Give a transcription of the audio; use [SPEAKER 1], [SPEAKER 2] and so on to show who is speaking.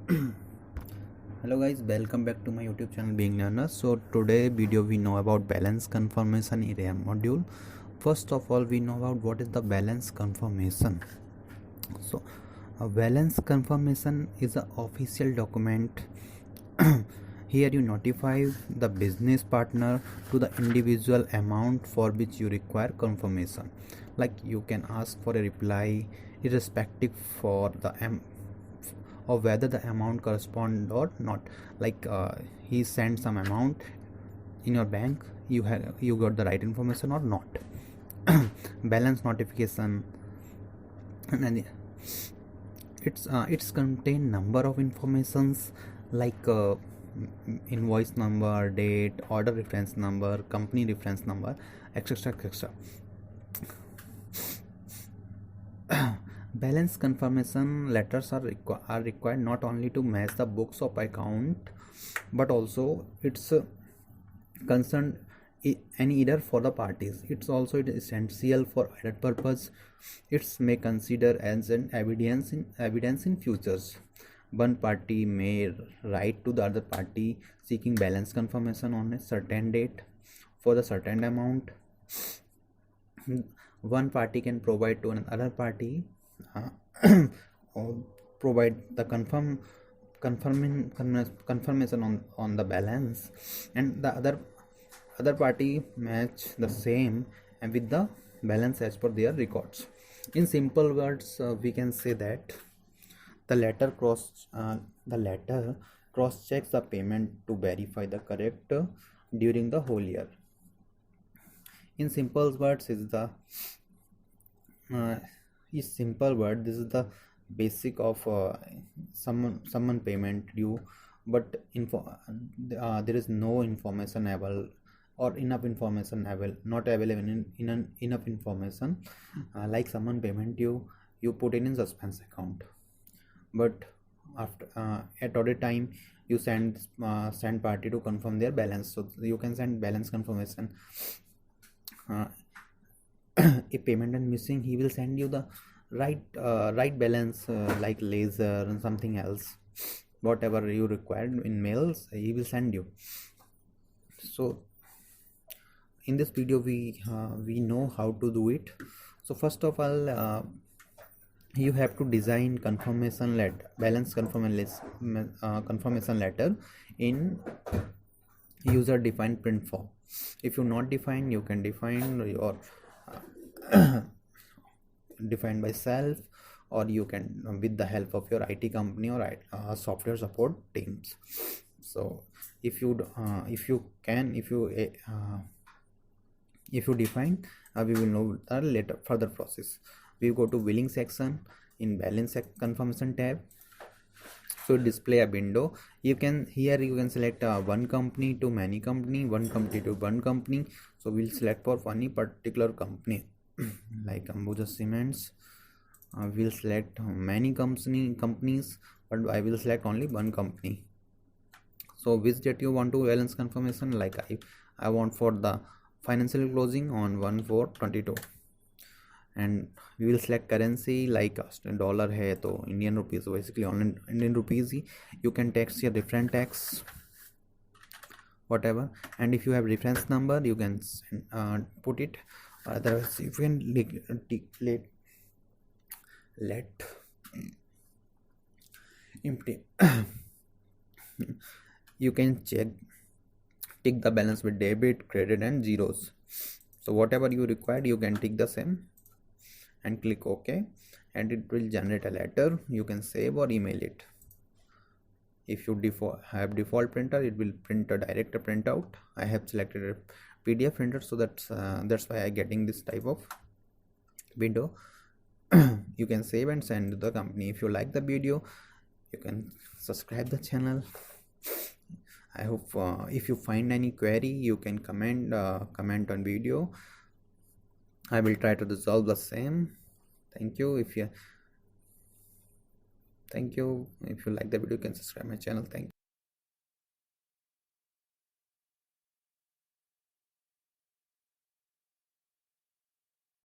[SPEAKER 1] Hello guys, welcome back to my YouTube channel BeingLearner. So today video we know about balance confirmation area module. First of all, we know about what is the balance confirmation. So a balance confirmation is an official document. Here you notify the business partner to the individual amount for which you require confirmation. Like you can ask for a reply irrespective for the or whether the amount correspond or not. Like he sent some amount in your bank, you got the right information or not. Balance notification, and it's contain number of informations like invoice number, date, order reference number, company reference number, etc etc. Balance confirmation letters are required not only to match the books of account, but also it's concerned and either for the parties. It's also essential for audit purpose. It's may consider as an evidence in futures. One party may write to the other party seeking balance confirmation on a certain date for the certain amount. One party can provide to another party or provide the confirmation on the balance, and the other party match the same and with the balance as per their records. In simple words, we can say that the letter cross checks the payment to verify the correct during the whole year. In simple words, is the this is the basic of someone payment due, but there is no information available or enough information not available in enough information. Like someone payment due, you put in suspense account, but after at audit time you send party to confirm their balance, so you can send balance confirmation. If payment is missing, he will send you the right balance, like laser and something else, whatever you required in mails he will send you. So in this video we know how to do it. So first of all, you have to design confirmation letter, balance confirmation letter in user defined print form. If you not define, you can define your defined by self, or you can with the help of your IT company or software support teams. So if you define, we will know the later further process. We go to billing section. In balance confirmation tab, so display a window. You can select one company to many company, one company to one company. So we'll select for any particular company like Ambuja Cements. We'll select many companies, but I will select only one company. So which date you want to balance confirmation? Like I want for the financial closing on 1/4/22, and we will select currency like dollar hai to Indian rupees, so basically only Indian rupees. You can text your different text, whatever, and if you have reference number you can put it. Otherwise you can let empty. You can tick the balance with debit, credit and zeros. So whatever you required, you can tick the same and click OK, and it will generate a letter. You can save or email it. If you have default printer, it will print a direct printout. I have selected a PDF printer, so that's why I getting this type of window. You can save and send to the company. If you like the video, you can subscribe the channel. I hope if you find any query, you can comment on video. I will try to resolve the same. Thank you. If you like the video, you can subscribe my channel. Thank you.